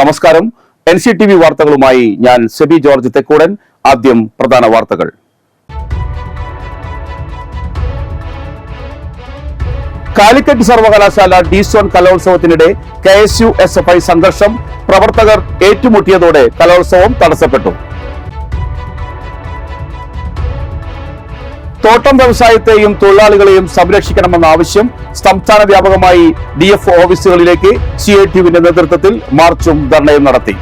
നമസ്കാരം. NCTV വാർത്തകളുമായി ഞാൻ സെബി ജോർജ് തെക്കൂടൻ. ആദ്യം പ്രധാന വാർത്തകൾ. കാലിക്കറ്റ് സർവകലാശാല ഡി-സോൺ കലോത്സവത്തിനിടെ KSU-SFI സംഘർഷം, പ്രവർത്തകർ ഏറ്റുമുട്ടിയതോടെ കലോത്സവം തടസ്സപ്പെട്ടു. തോട്ടം വ്യവസായത്തെയും തൊഴിലാളികളെയും സംരക്ഷിക്കണമെന്ന ആവശ്യം സംസ്ഥാന വ്യാപകമായി DFO ഓഫീസുകളിലേക്ക് CITUവിന്റെ നേതൃത്വത്തിൽ മാർച്ചും ധർണയും നടത്തി.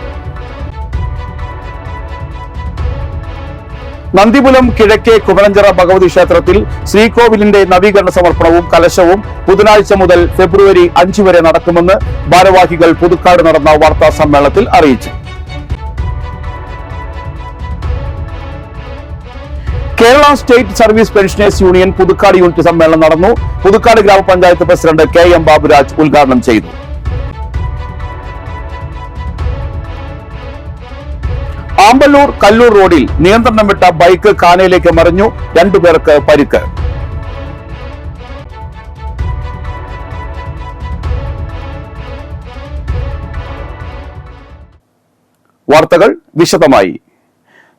നന്ദിപുലം കിഴക്കേ കുമരഞ്ചിറ ഭഗവതി ക്ഷേത്രത്തിൽ ശ്രീകോവിലിന്റെ നവീകരണ സമർപ്പണവും കലശവും ബുധനാഴ്ച മുതൽ ഫെബ്രുവരി 5 വരെ നടക്കുമെന്ന് ഭാരവാഹികൾ പുതുക്കാട് നടന്ന വാർത്താ സമ്മേളനത്തിൽ അറിയിച്ചു. Kerala state service pensioners union Puthukkad unit സമ്മേളനം നടന്നു. പുതുക്കാട് ഗ്രാമപഞ്ചായത്ത് പ്രസിഡന്റ് KM ബാബുരാജ് ഉദ്ഘാടനം ചെയ്തു. ആമ്പല്ലൂർ കല്ലൂർ റോഡിൽ നിയന്ത്രണം വിട്ട ബൈക്ക് കാനയിലേക്ക് മറിഞ്ഞു. 2 പേർക്ക് പരിക്ക്. വാർത്തകൾ വിശദമായി.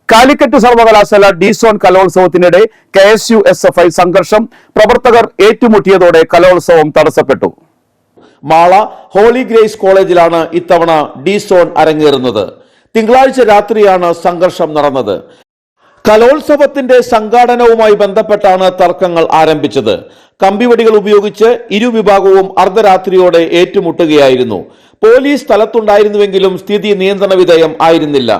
കാലിക്കറ്റ് സർവകലാശാല ഡി-സോൺ കലോത്സവത്തിനിടെ KSU-SFI സംഘർഷം, പ്രവർത്തകർ ഏറ്റുമുട്ടിയതോടെ കലോത്സവം തടസ്സപ്പെട്ടു. മാള ഹോളി ഗ്രേസ് കോളേജിലാണ് ഇത്തവണ ഡി-സോൺ അരങ്ങേറുന്നത്. തിങ്കളാഴ്ച രാത്രിയാണ് സംഘർഷം നടന്നത്. കലോത്സവത്തിന്റെ സംഘാടനവുമായി ബന്ധപ്പെട്ടാണ് തർക്കങ്ങൾ ആരംഭിച്ചത്. കമ്പിവടികൾ ഉപയോഗിച്ച് ഇരുവിഭാഗവും അർദ്ധരാത്രിയോടെ ഏറ്റുമുട്ടുകയായിരുന്നു. പോലീസ് സ്ഥലത്തുണ്ടായിരുന്നുവെങ്കിലും സ്ഥിതി നിയന്ത്രണ വിധേയം ആയിരുന്നില്ല.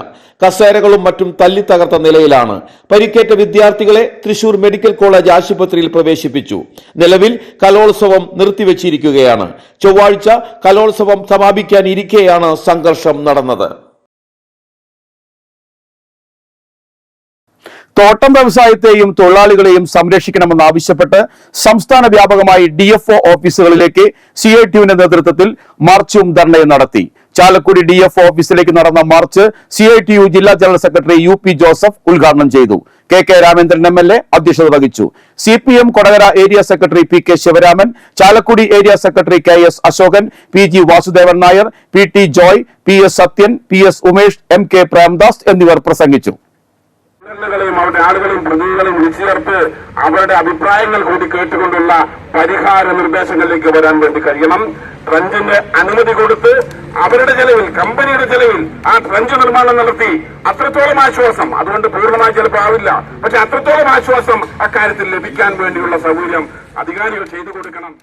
കസേരകളും മറ്റും തല്ലി തകർത്ത നിലയിലാണ്. പരിക്കേറ്റ വിദ്യാർത്ഥികളെ തൃശൂർ മെഡിക്കൽ കോളേജ് ആശുപത്രിയിൽ പ്രവേശിപ്പിച്ചു. നിലവിൽ കലോത്സവം നിർത്തിവെച്ചിരിക്കുകയാണ്. ചൊവ്വാഴ്ച കലോത്സവം സമാപിക്കാനിരിക്കെയാണ് സംഘർഷം നടന്നത്. തോട്ടം വ്യവസായത്തെയും തൊഴിലാളികളെയും സംരക്ഷിക്കണമെന്നാവശ്യപ്പെട്ട് സംസ്ഥാന വ്യാപകമായി DFO ഓഫീസുകളിലേക്ക് CITUവിന്റെ നേതൃത്വത്തിൽ മാർച്ചും ധർണയും നടത്തി. ചാലക്കുടി DFO ഓഫീസിലേക്ക് നടന്ന മാർച്ച് CITU ജില്ലാ ജനറൽ സെക്രട്ടറി UP ജോസഫ് ഉദ്ഘാടനം ചെയ്തു. KK രാമേന്ദ്രൻ MLA അധ്യക്ഷത വഹിച്ചു. CPM Kodakara area secretary PK Sivaraman, Chalakudy area secretary KS Ashokan, PG Vasudevan Nair, PT Joy, PS Sathyan, PS Umesh, MK Premdas എന്നിവർ പ്രസംഗിച്ചു. അവരുടെ ആളുകളെയും പ്രതികളെയും വിളിച്ചുചേർത്ത് അവരുടെ അഭിപ്രായങ്ങൾ കൂടി കേട്ടുകൊണ്ടുള്ള പരിഹാര നിർദ്ദേശങ്ങളിലേക്ക് വരാൻ വേണ്ടി കഴിയണം. ട്രഞ്ചിന് അനുമതി കൊടുത്ത് അവരുടെ ചെലവിൽ, കമ്പനിയുടെ ചെലവിൽ ആ ട്രഞ്ച് നിർമ്മാണം നടത്തി അത്രത്തോളം ആശ്വാസം, അതുകൊണ്ട് പൂർണ്ണമായി ചിലപ്പോൾ ആവില്ല, പക്ഷെ അത്രത്തോളം ആശ്വാസം അക്കാര്യത്തിൽ ലഭിക്കാൻ വേണ്ടിയുള്ള സൗകര്യം അധികാരികൾ ചെയ്തു കൊടുക്കണം.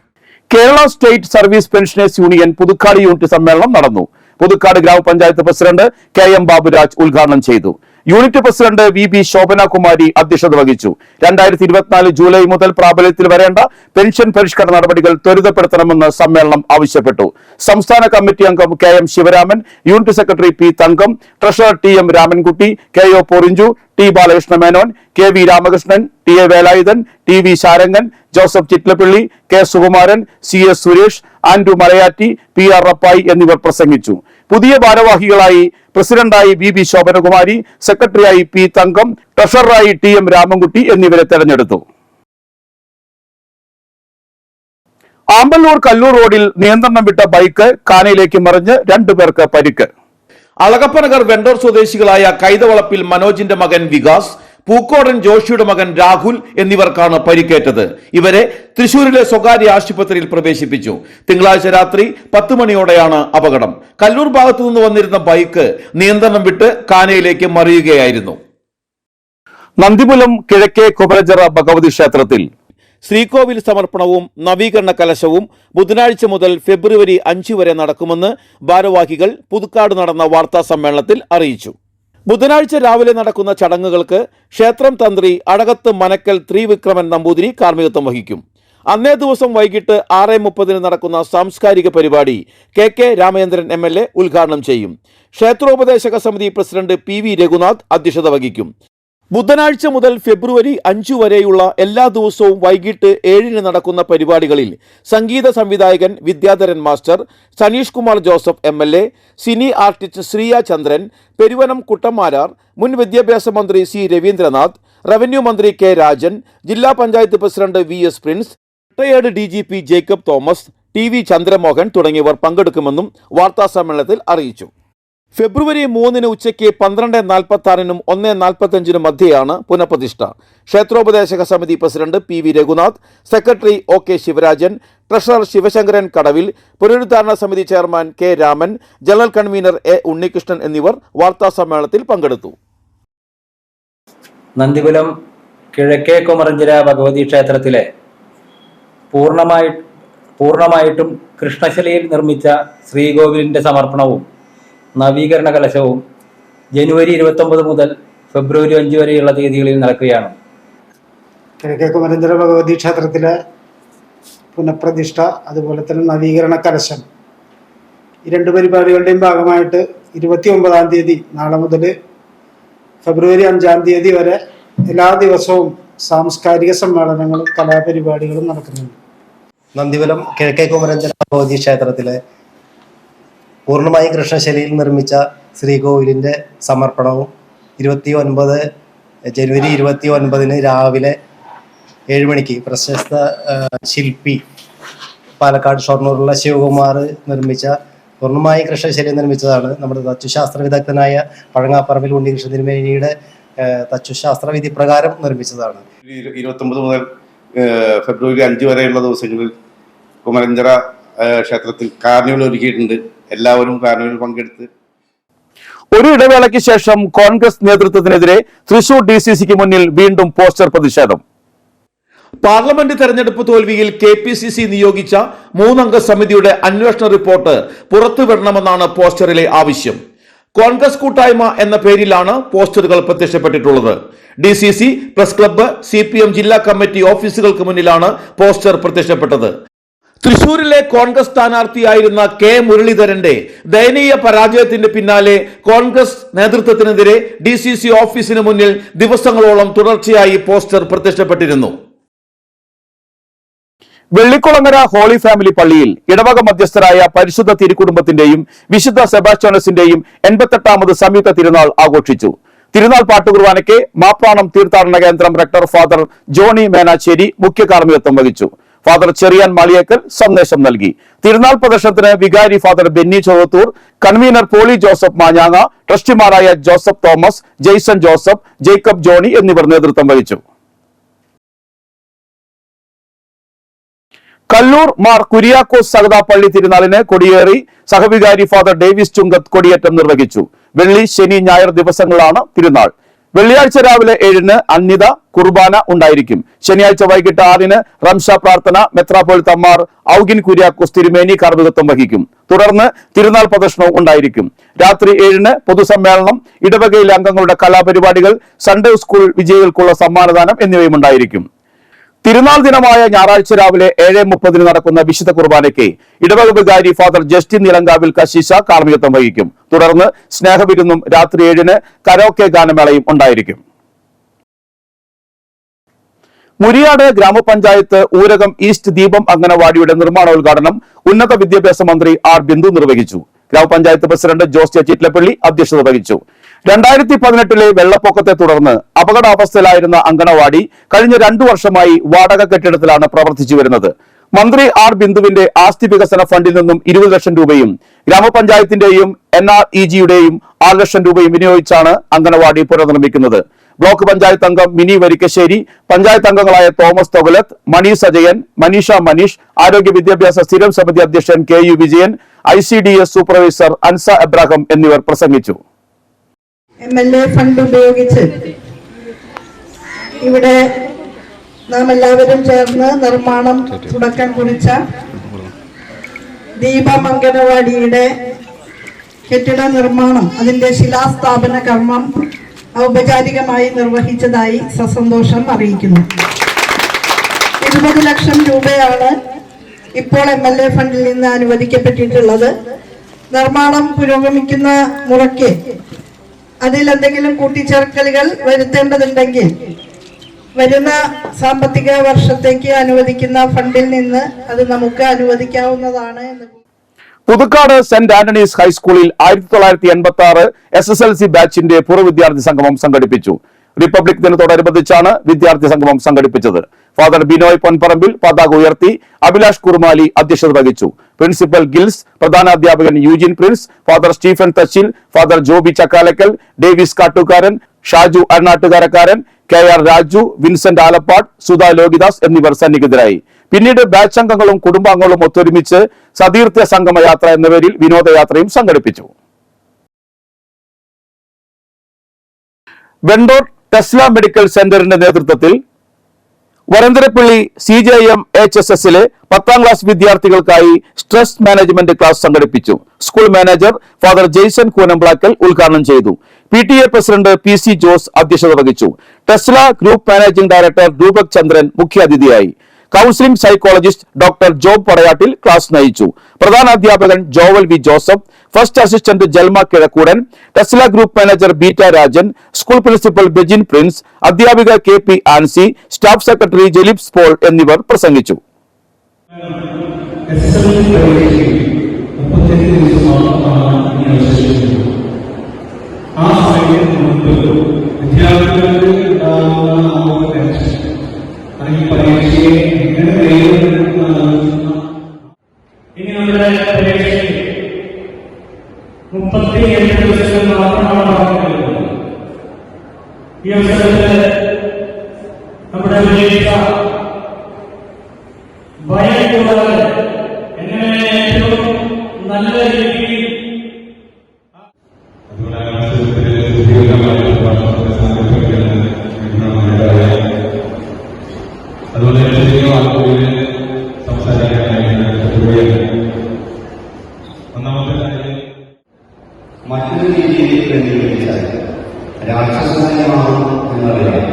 Kerala state service pensioners union Puthukkad unit സമ്മേളനം നടന്നു. പുതുക്കാട് ഗ്രാമപഞ്ചായത്ത് പ്രസിഡന്റ് KM ബാബുരാജ് ഉദ്ഘാടനം ചെയ്തു. Unit president VB Shobhana Kumari അധ്യക്ഷത വഹിച്ചു. 2024 ജൂലൈ മുതൽ പ്രാബല്യത്തിൽ വരേണ്ട പെൻഷൻ പരിഷ്കരണ നടപടികൾ ത്വരിതപ്പെടുത്തണമെന്ന് സമ്മേളനം ആവശ്യപ്പെട്ടു. സംസ്ഥാന കമ്മിറ്റി അംഗം KM Sivaraman, unit secretary P Thankam, treasurer TM Ramankutty, KO Porinju, T Balakrishna Menon, KV Ramakrishnan, TA Velayudhan, TV Sarangan, Joseph Chittilappilly, K Sukumaran, CS Suresh, Andrew Malayatti, PR Rappai എന്നിവർ പ്രസംഗിച്ചു. പുതിയ ഭാരവാഹികളായി പ്രസിഡന്റായി VB ശോഭനകുമാരി, സെക്രട്ടറിയായി P തങ്കം, ട്രഷററായി TM രാമൻകുട്ടി എന്നിവരെ തെരഞ്ഞെടുത്തു. ആമ്പല്ലൂർ കല്ലൂർ റോഡിൽ നിയന്ത്രണം വിട്ട ബൈക്ക് കാനയിലേക്ക് മറിഞ്ഞ് 2 പേർക്ക് പരിക്ക്. അളകപ്പനഗർ വെണ്ടൂർ സ്വദേശികളായ കൈതവളപ്പിൽ മനോജിന്റെ മകൻ വികാസ്, പൂക്കോടൻ ജോഷിയുടെ മകൻ രാഹുൽ എന്നിവർക്കാണ് പരിക്കേറ്റത്. ഇവരെ തൃശൂരിലെ സ്വകാര്യ ആശുപത്രിയിൽ പ്രവേശിപ്പിച്ചു. തിങ്കളാഴ്ച രാത്രി 10 മണിയോടെയാണ് അപകടം. കല്ലൂർ ഭാഗത്തു നിന്ന് വന്നിരുന്ന ബൈക്ക് നിയന്ത്രണം വിട്ട് കാനയിലേക്ക് മറിയുകയായിരുന്നു. നന്ദിപുലം കിഴക്കേ കുമരഞ്ചിറ ഭഗവതി ക്ഷേത്രത്തിൽ ശ്രീകോവിൽ സമർപ്പണവും നവീകരണ കലശവും ബുധനാഴ്ച മുതൽ ഫെബ്രുവരി 5 വരെ നടക്കുമെന്ന് ഭാരവാഹികൾ പുതുക്കാട് നടന്ന വാർത്താ സമ്മേളനത്തിൽ അറിയിച്ചു. ബുധനാഴ്ച രാവിലെ നടക്കുന്ന ചടങ്ങുകൾക്ക് ക്ഷേത്രം തന്ത്രി അടകത്ത് മനക്കൽ ത്രിവിക്രമൻ നമ്പൂതിരി കാർമ്മികത്വം വഹിക്കും. അന്നേ ദിവസം വൈകിട്ട് 6:30 നടക്കുന്ന സാംസ്കാരിക പരിപാടി KK രാമേന്ദ്രൻ MLA ഉദ്ഘാടനം ചെയ്യും. ക്ഷേത്രോപദേശക സമിതി പ്രസിഡന്റ് PV രഘുനാഥ് അധ്യക്ഷത വഹിക്കും. ബുധനാഴ്ച മുതൽ ഫെബ്രുവരി 5 വരെയുള്ള എല്ലാ ദിവസവും വൈകിട്ട് 7 നടക്കുന്ന പരിപാടികളിൽ സംഗീത സംവിധായകൻ Vidyadharan master, Saneesh Kumar Joseph MLA, cine artist Sriya Chandran, Peruvanam Kuttanmarar, മുൻ വിദ്യാഭ്യാസ മന്ത്രി C രവീന്ദ്രനാഥ്, റവന്യൂ മന്ത്രി K രാജൻ, ജില്ലാ panchayat president VS Prince, retired DGP Jacob Thomas, TV Chandramohan തുടങ്ങിയവർ പങ്കെടുക്കുമെന്നും വാർത്താസമ്മേളനത്തിൽ അറിയിച്ചു. ഫെബ്രുവരി 3 ഉച്ചയ്ക്ക് 12:46 1:45 മധ്യയാണ് പുനഃപ്രതിഷ്ഠ. ക്ഷേത്രോപദേശക സമിതി president PV Raghunath, secretary OK Sivarajan, treasurer Sivasankaran കടവിൽ, പുനരുദ്ധാരണ സമിതി chairman K Raman, general convener A Unnikrishnan എന്നിവർ വാർത്താ സമ്മേളനത്തിൽ പങ്കെടുത്തു. നന്ദികുലം കിഴക്കേ കുമരഞ്ചിറ ഭഗവതി ക്ഷേത്രത്തിലെ പൂർണ്ണമായിട്ടും കൃഷ്ണശിലയിൽ നിർമ്മിച്ച ശ്രീകോവിലിൻ്റെ സമർപ്പണവും നവീകരണ കലശവും ജനുവരി 29 മുതൽ ഫെബ്രുവരി 5 വരെയുള്ള തീയതികളിൽ നടക്കുകയാണ്. കിഴക്കേ കുമരഞ്ചിറ ഭഗവതി ക്ഷേത്രത്തിലെ പുനഃപ്രതിഷ്ഠ, അതുപോലെ തന്നെ നവീകരണ കലശം, ഈ രണ്ട് പരിപാടികളുടെയും ഭാഗമായിട്ട് 29-ാം തീയതി നാളെ മുതൽ ഫെബ്രുവരി 5-ാം തീയതി വരെ എല്ലാ ദിവസവും സാംസ്കാരിക സമ്മേളനങ്ങളും കലാപരിപാടികളും നടക്കുന്നുണ്ട്. നന്ദികുലം കിഴക്കേ കുമരഞ്ചിറ ഭഗവതി ക്ഷേത്രത്തിലെ പൂർണ്ണമായും കൃഷ്ണശൈലിയിൽ നിർമ്മിച്ച ശ്രീകോവിലിൻ്റെ സമർപ്പണവും ജനുവരി 29 രാവിലെ 7 മണിക്ക് പ്രശസ്ത ശില്പി പാലക്കാട് ഷൊർണൂറുള്ള ശിവകുമാർ നിർമ്മിച്ച പൂർണ്ണമായി കൃഷ്ണശൈലിയിൽ നിർമ്മിച്ചതാണ്. നമ്മുടെ തച്ചുശാസ്ത്ര വിദഗ്ധനായ പഴങ്ങാപ്പറമ്പിൽ ഉണ്ണികൃഷ്ണൻ തിരുമേനിയുടെ തച്ചുശാസ്ത്ര വിധി പ്രകാരം നിർമ്മിച്ചതാണ്. 29 മുതൽ ഫെബ്രുവരി 5 വരെയുള്ള ദിവസങ്ങളിൽ കുമരഞ്ചിറ ക്ഷേത്രത്തിൽ കാർണിവൽ ഒരുക്കിയിട്ടുണ്ട്. എല്ലാവരും കാർണിവൽ പങ്കെടുത്ത്. ഒരു ഇടവേളയ്ക്ക് ശേഷം കോൺഗ്രസ് നേതൃത്വത്തിനെതിരെ തൃശൂർ DCCക്ക് മുന്നിൽ വീണ്ടും പോസ്റ്റർ പ്രതിഷേധം. പാർലമെന്റ് തെരഞ്ഞെടുപ്പ് തോൽവിയിൽ KPCC നിയോഗിച്ച 3-അംഗ സമിതിയുടെ അന്വേഷണ റിപ്പോർട്ട് പുറത്തുവിടണമെന്നാണ് പോസ്റ്ററിലെ ആവശ്യം. കോൺഗ്രസ് കൂട്ടായ്മ എന്ന പേരിലാണ് പോസ്റ്ററുകൾ പ്രത്യക്ഷപ്പെട്ടിട്ടുള്ളത്. DCC, പ്രസ് ക്ലബ്ബ്, CPM ജില്ലാ കമ്മിറ്റി ഓഫീസുകൾക്ക് മുന്നിലാണ് പോസ്റ്റർ പ്രത്യക്ഷപ്പെട്ടത്. തൃശൂരിലെ കോൺഗ്രസ് സ്ഥാനാർത്ഥിയായിരുന്ന K മുരളീധരന്റെ ദയനീയ പരാജയത്തിന്റെ പിന്നാലെ കോൺഗ്രസ് നേതൃത്വത്തിനെതിരെ DCC ഓഫീസിന് മുന്നിൽ ദിവസങ്ങളോളം തുടർച്ചയായി പോസ്റ്റർ പ്രത്യക്ഷപ്പെട്ടിരുന്നു. വെള്ളിക്കുളങ്ങര ഹോളി ഫാമിലി പള്ളിയിൽ ഇടവക മധ്യസ്ഥരായ പരിശുദ്ധ തിരുക്കുടുംബത്തിന്റെയും വിശുദ്ധ സെബാസ്റ്റ്യാനോസിന്റെയും 88ാമത് സംയുക്ത തിരുനാൾ ആഘോഷിച്ചു. തിരുനാൾ പാട്ടുകുർബാനയ്ക്ക് മാപ്രാണം തീർത്ഥാടന കേന്ദ്രം റെക്ടർ ഫാദർ ജോണി മേനാച്ചേരി മുഖ്യ കാർമ്മികത്വം വഹിച്ചു. ഫാദർ ചെറിയാൻ മാളിയേക്കൽ സന്ദേശം നൽകി. തിരുനാൾ പ്രദർശനത്തിന് വികാരി Father Benny Chovvathoor, convener Poly Joseph മാഞ്ഞാങ്ങ, ട്രസ്റ്റിമാരായ Joseph Thomas, Jaison Joseph, Jacob Johnny എന്നിവർ നേതൃത്വം വഹിച്ചു. കല്ലൂർ മാർ കുര്യാക്കോസ് സഹദ പള്ളി തിരുനാളിന് കൊടിയേറി സഹവികാരി ഫാദർ ഡേവിസ് ചുങ്കത്ത് കൊടിയേറ്റം നിർവഹിച്ചു. വെള്ളി, ശനി, ഞായർ ദിവസങ്ങളാണ് തിരുനാൾ. വെള്ളിയാഴ്ച രാവിലെ 7-ന് അന്യത കുർബാന ഉണ്ടായിരിക്കും. ശനിയാഴ്ച വൈകിട്ട് 6-ന് റംഷ പ്രാർത്ഥന മെത്രാപ്പൊലീത്തമാർ ഔഗിൻ കുര്യാക്കോസ് തിരുമേനി കാർമ്മികത്വം വഹിക്കും. തുടർന്ന് തിരുനാൾ പ്രദർശനവും ഉണ്ടായിരിക്കും. രാത്രി 7-ന് പൊതുസമ്മേളനം, ഇടവകയിലെ അംഗങ്ങളുടെ കലാപരിപാടികൾ, സൺഡേ സ്കൂൾ വിജയികൾക്കുള്ള സമ്മാനദാനം എന്നിവയും ഉണ്ടായിരിക്കും. തിരുനാൾ ദിനമായ ഞായറാഴ്ച രാവിലെ 7:30 നടക്കുന്ന വിശുദ്ധ കുർബാനയ്ക്ക് ഇടവക വികാരി ഫാദർ ജസ്റ്റിൻ നിലങ്കാവിൽ കശീശ കാർമ്മികത്വം വഹിക്കും. തുടർന്ന് സ്നേഹവിരുന്നും രാത്രി 7-ന് കരോക്കെ ഗാനമേളയും ഉണ്ടായിരിക്കും. മുരിയാട് ഗ്രാമപഞ്ചായത്ത് ഊരകം ഈസ്റ്റ് ദീപം അംഗനവാടിയുടെ നിർമ്മാണോദ്ഘാടനം ഉന്നത വിദ്യാഭ്യാസ മന്ത്രി R ബിന്ദു നിർവഹിച്ചു. ഗ്രാമപഞ്ചായത്ത് പ്രസിഡന്റ് ജോസ് ചിറ്റ്ലപ്പള്ളി അധ്യക്ഷത വഹിച്ചു. 2018-ലെ വെള്ളപ്പൊക്കത്തെ തുടർന്ന് അപകടാവസ്ഥയിലായിരുന്ന അംഗനവാടി കഴിഞ്ഞ 2 വർഷമായി വാടക കെട്ടിടത്തിലാണ് പ്രവർത്തിച്ചു വരുന്നത്. മന്ത്രി R ബിന്ദുവിന്റെ ആസ്തി വികസന ഫണ്ടിൽ നിന്നും 20 ലക്ഷം രൂപയും ഗ്രാമപഞ്ചായത്തിന്റെയും NREGയുടെയും 6 ലക്ഷം രൂപയും വിനിയോഗിച്ചാണ് അംഗനവാടി പുനർനിർമ്മിക്കുന്നത്. ബ്ലോക്ക് പഞ്ചായത്ത് അംഗം മിനി വരിക്കശ്ശേരി, പഞ്ചായത്ത് അംഗങ്ങളായ തോമസ് തൊഗലത്ത്, മനീഷ് അജയൻ, മനീഷ മനീഷ്, ആരോഗ്യ വിദ്യാഭ്യാസ സ്ഥിരം സമിതി അധ്യക്ഷൻ KU Vijayan, ICDS supervisor Ansa എബ്രാഹിം എന്നിവർ പ്രസംഗിച്ചു. MLA ഫണ്ട് ഉപയോഗിച്ച് ഇവിടെ നാം എല്ലാവരും ചേർന്ന് നിർമ്മാണം തുടക്കം കുറിച്ച ദീപം അംഗനവാടിയുടെ കെട്ടിട നിർമ്മാണം, അതിന്റെ ശിലാസ്ഥാപന കർമ്മം ഔപചാരികമായി നിർവഹിച്ചതായി സസന്തോഷം അറിയിക്കുന്നു. 20 ലക്ഷം രൂപയാണ് ഇപ്പോൾ MLA ഫണ്ടിൽ നിന്ന് അനുവദിക്കപ്പെട്ടിട്ടുള്ളത്. നിർമ്മാണം പുരോഗമിക്കുന്ന മുറയ്ക്ക് അതിൽ എന്തെങ്കിലും കൂട്ടിച്ചേർക്കലുകൾ വരുത്തേണ്ടതുണ്ടെങ്കിൽ വരുന്ന സാമ്പത്തിക വർഷത്തേക്ക് അനുവദിക്കുന്ന ഫണ്ടിൽ നിന്ന് അത് നമുക്ക് അനുവദിക്കാവുന്നതാണ് എന്ന്. പുതുക്കാട് സെന്റ് ആന്റണീസ് ഹൈസ്കൂളിൽ 1986 SSLC ബാച്ചിന്റെ പൂർവ്വ വിദ്യാർത്ഥി സംഗമം സംഘടിപ്പിച്ചു. റിപ്പബ്ലിക് ദിനത്തോടനുബന്ധിച്ചാണ് വിദ്യാർത്ഥി സംഗമം സംഘടിപ്പിച്ചത്. ഫാദർ ബിനോയ് പൊൻപറമ്പിൽ പതാക ഉയർത്തി. അഭിലാഷ് കുറുമാലി അധ്യക്ഷത വഹിച്ചു. പ്രിൻസിപ്പൽ ഗിൽസ്, പ്രധാനാധ്യാപകൻ Eugene Prince, Father Stephen Thachil, Father Joby Chakkalakkal, Davis Kattukaran, Shaju Aranattukarakkaran, KR Raju, Vincent Alappad, Sudha Lokidas എന്നിവർ സന്നിഹിതരായി. പിന്നീട് ബാച്ച് അംഗങ്ങളും കുടുംബാംഗങ്ങളും ഒത്തൊരുമിച്ച് സതീർത്ഥ്യ സംഗമയാത്ര എന്ന പേരിൽ വിനോദയാത്രയും സംഘടിപ്പിച്ചു. വെണ്ടൂർ ടെസ്ല മെഡിക്കൽ സെന്ററിന്റെ നേതൃത്വത്തിൽ വരന്തരപ്പള്ളി CJM HSSലെ 10ാം ക്ലാസ് വിദ്യാർത്ഥികൾക്കായി സ്ട്രെസ് മാനേജ്മെന്റ് ക്ലാസ് സംഘടിപ്പിച്ചു. School manager Father Jaison Koonamplackal ഉദ്ഘാടനം ചെയ്തു. PTA പ്രസിഡന്റ് PC ജോസ് അധ്യക്ഷത വഹിച്ചു. Tesla group managing director Roopak Chandran മുഖ്യാതിഥിയായി. Counselling psychologist doctor Job Padayattil class നയിച്ചു. പ്രധാനാധ്യാപകൻ Joel V Joseph, first assistant Jalma Kizhakkoodan, Tesla group manager Beeta Rajan, school principal Bejin Prince, അധ്യാപിക KP Ancy, staff secretary Jelips Paul എന്നിവർ പ്രസംഗിച്ചു. ഇനി നമ്മുടെ പരീക്ഷയിൽ 38 ദിവസങ്ങൾ മാത്രമാണ് ബാക്കിയുള്ളത്. ഈ അവസരത്തിൽ നമ്മുടെ പരീക്ഷ ഭയം കൂടാതെ എങ്ങനെ ഏറ്റവും നല്ല രീതിയിൽ അതുപോലെ മറ്റൊരു രീതിയിൽ ക്രമീകരിച്ചാൽ രാക്ഷസമാകും എന്നറിയാം.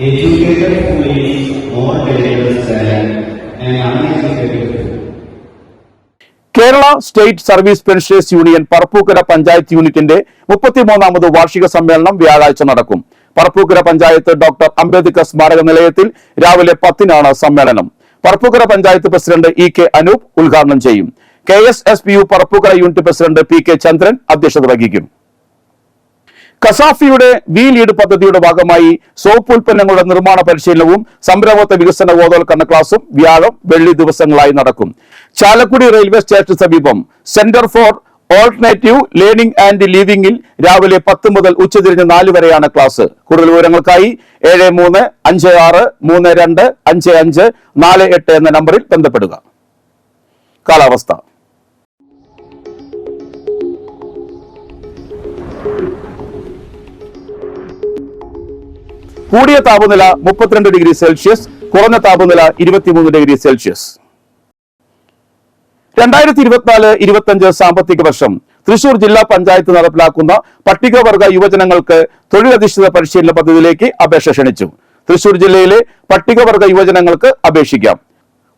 Educated who is more dangerous than an uneducated. Kerala state service pensioners union Parappukkara panchayat യൂണിറ്റിന്റെ 33ാമത് വാർഷിക സമ്മേളനം വ്യാഴാഴ്ച നടക്കും. പറപ്പൂക്കര പഞ്ചായത്ത് ഡോക്ടർ അംബേദ്കർ സ്മാരക നിലയത്തിൽ രാവിലെ 10-നാണ് സമ്മേളനം. പറപ്പൂക്കര പഞ്ചായത്ത് പ്രസിഡന്റ് EK അനൂപ് ഉദ്ഘാടനം ചെയ്യും. KSSPU Parappukkara unit president PK Chandran അധ്യക്ഷത വഹിക്കും. കസാഫിയുടെ വി ലീഡ് പദ്ധതിയുടെ ഭാഗമായി സോപ്പ് ഉൽപ്പന്നങ്ങളുടെ നിർമ്മാണ പരിശീലനവും സംരംഭത്വ വികസന ബോധവൽക്കരണ ക്ലാസും വ്യാഴം വെള്ളി ദിവസങ്ങളായി നടക്കും. ചാലക്കുടി റെയിൽവേ സ്റ്റേഷന് സമീപം centre for alternative learning and ലിവിംഗിൽ രാവിലെ 10 മുതൽ ഉച്ചതിരിഞ്ഞ് 4 വരെയാണ് ക്ലാസ്. കൂടുതൽ വിവരങ്ങൾക്കായി 7356325548 എന്ന നമ്പറിൽ ബന്ധപ്പെടുക. കാലാവസ്ഥ. കൂടിയ താപനില 32 ഡിഗ്രി സെൽഷ്യസ്, കുറഞ്ഞ താപനില 23 ഡിഗ്രി സെൽഷ്യസ്. 2024-25 സാമ്പത്തിക വർഷം തൃശൂർ ജില്ലാ പഞ്ചായത്ത് നടപ്പിലാക്കുന്ന പട്ടികവർഗ യുവജനങ്ങൾക്ക് തൊഴിലധിഷ്ഠിത പരിശീലന പദ്ധതിയിലേക്ക് അപേക്ഷ ക്ഷണിച്ചു. തൃശൂർ ജില്ലയിലെ പട്ടികവർഗ യുവജനങ്ങൾക്ക് അപേക്ഷിക്കാം.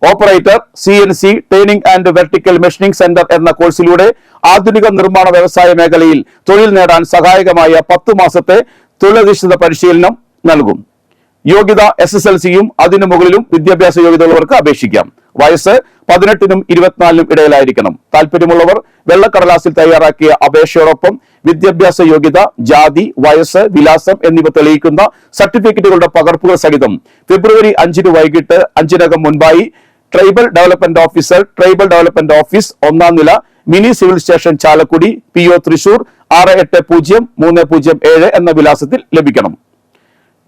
Operator, CNC training and vertical machining centre എന്ന കോഴ്സിലൂടെ ആധുനിക നിർമ്മാണ വ്യവസായ മേഖലയിൽ തൊഴിൽ നേടാൻ സഹായകമായ 10 മാസത്തെ തൊഴിലധിഷ്ഠിത പരിശീലനം നൽകും. യോഗ്യത SSLCയും അതിനു മുകളിലും വിദ്യാഭ്യാസ യോഗ്യതയുള്ളവർക്ക് അപേക്ഷിക്കാം. വയസ്സ് 18-നും 24-നും ഇടയിലായിരിക്കണം. താല്പര്യമുള്ളവർ വെള്ളക്കടലാസിൽ തയ്യാറാക്കിയ അപേക്ഷയോടൊപ്പം വിദ്യാഭ്യാസ യോഗ്യത, ജാതി, വയസ്സ്, വിലാസം എന്നിവ തെളിയിക്കുന്ന സർട്ടിഫിക്കറ്റുകളുടെ പകർപ്പുകൾ സഹിതം ഫെബ്രുവരി 5-ന് വൈകിട്ട് 5-നകം മുൻപായി tribal development officer, tribal development office, 1-ാം നില, mini civil station, Chalakudy, PO Thrissur 680307 എന്ന വിലാസത്തിൽ ലഭിക്കണം.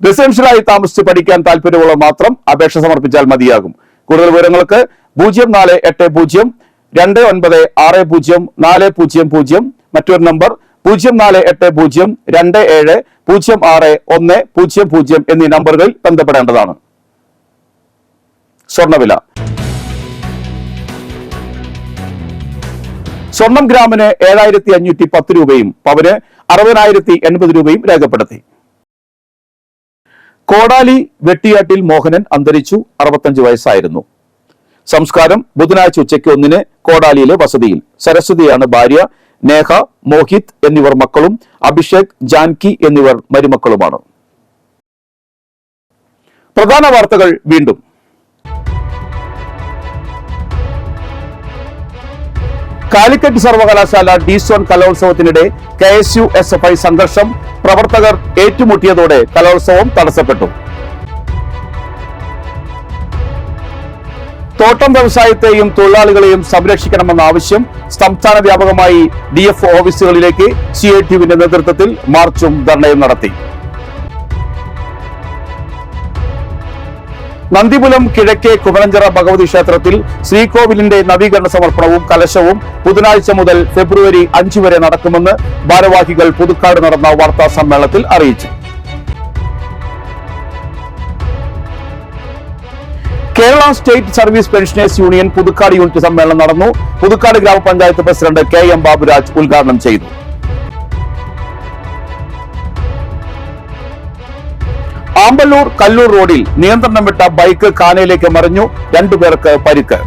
റെസിഡൻഷ്യലായി താമസിച്ച് പഠിക്കാൻ താല്പര്യമുള്ളവർ മാത്രം അപേക്ഷ സമർപ്പിച്ചാൽ മതിയാകും. കൂടുതൽ വിവരങ്ങൾക്ക് 0480296040, മറ്റൊരു നമ്പർ 048027061000 എന്നീ നമ്പറുകളിൽ ബന്ധപ്പെടേണ്ടതാണ്. സ്വർണ്ണവില. സ്വർണം ഗ്രാമിന് 7510 രൂപയും പവന് 60080 രൂപയും രേഖപ്പെടുത്തി. കോടാലി വെട്ടിയാട്ടിൽ മോഹനൻ അന്തരിച്ചു. 65 വയസ്സായിരുന്നു. സംസ്കാരം ബുധനാഴ്ച ഉച്ചയ്ക്ക് 1-ന് കോടാലിയിലെ വസതിയിൽ. സരസ്വതിയാണ് ഭാര്യ. നേഹ, മോഹിത് എന്നിവർ മക്കളും അഭിഷേക്, ജാൻകി എന്നിവർ മരുമക്കളുമാണ്. പ്രധാന വാർത്തകൾ വീണ്ടും. കാലിക്കറ്റ് സർവകലാശാല D-സോൺ കലോത്സവത്തിനിടെ KSU SFI സംഘർഷം. പ്രവർത്തകർ ഏറ്റുമുട്ടിയതോടെ കലോത്സവം തടസ്സപ്പെട്ടു. തോട്ടം വ്യവസായത്തെയും തൊഴിലാളികളെയും സംരക്ഷിക്കണമെന്ന ആവശ്യം സംസ്ഥാന വ്യാപകമായി DF ഓഫീസുകളിലേക്ക് CITUവിന്റെ നേതൃത്വത്തിൽ മാർച്ചും ധർണയും നടത്തി. നന്ദിപുലം കിഴക്കേ കുമരഞ്ചിറ ഭഗവതി ക്ഷേത്രത്തിൽ ശ്രീകോവിലിന്റെ നവീകരണ സമർപ്പണവും കലശവും ബുധനാഴ്ച മുതൽ ഫെബ്രുവരി 5 വരെ നടക്കുമെന്ന് ഭാരവാഹികൾ പുതുക്കാട് നടന്ന വാർത്താ സമ്മേളനത്തിൽ അറിയിച്ചു. Kerala state service pensioners union Puthukkad unit സമ്മേളനം നടന്നു. പുതുക്കാട് ഗ്രാമപഞ്ചായത്ത് പ്രസിഡന്റ് KM ബാബുരാജ് ഉദ്ഘാടനം ചെയ്തു. ആമ്പല്ലൂർ കല്ലൂർ റോഡിൽ നിയന്ത്രണം വിട്ട ബൈക്ക് കാനയിലേക്ക് മറിഞ്ഞു. 2 പേർക്ക് പരിക്ക്.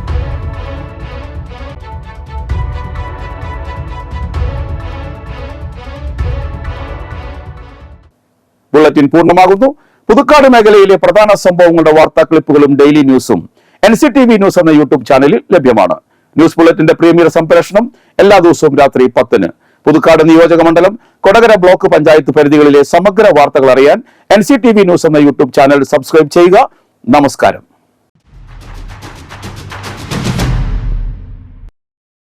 ബുള്ളറ്റിൻ പൂർണ്ണമാകുന്നു. പുതുക്കാട് മേഖലയിലെ പ്രധാന സംഭവങ്ങളുടെ വാർത്താ ക്ലിപ്പുകളും ഡെയിലി ന്യൂസും NCTV ന്യൂസ് എന്ന യൂട്യൂബ് ചാനലിൽ ലഭ്യമാണ്. ന്യൂസ് ബുള്ളറ്റിന്റെ പ്രീമിയർ സംപ്രേഷണം എല്ലാ ദിവസവും രാത്രി 10-ന്. പുതുക്കാട് നിയോജക മണ്ഡലം, കൊടകര ബ്ലോക്ക് പഞ്ചായത്ത് പരിധികളിലെ സമഗ്ര വാർത്തകൾ അറിയാൻ NCTV ന്യൂസ് എന്ന യൂട്യൂബ് ചാനൽ സബ്സ്ക്രൈബ് ചെയ്യുക. നമസ്കാരം.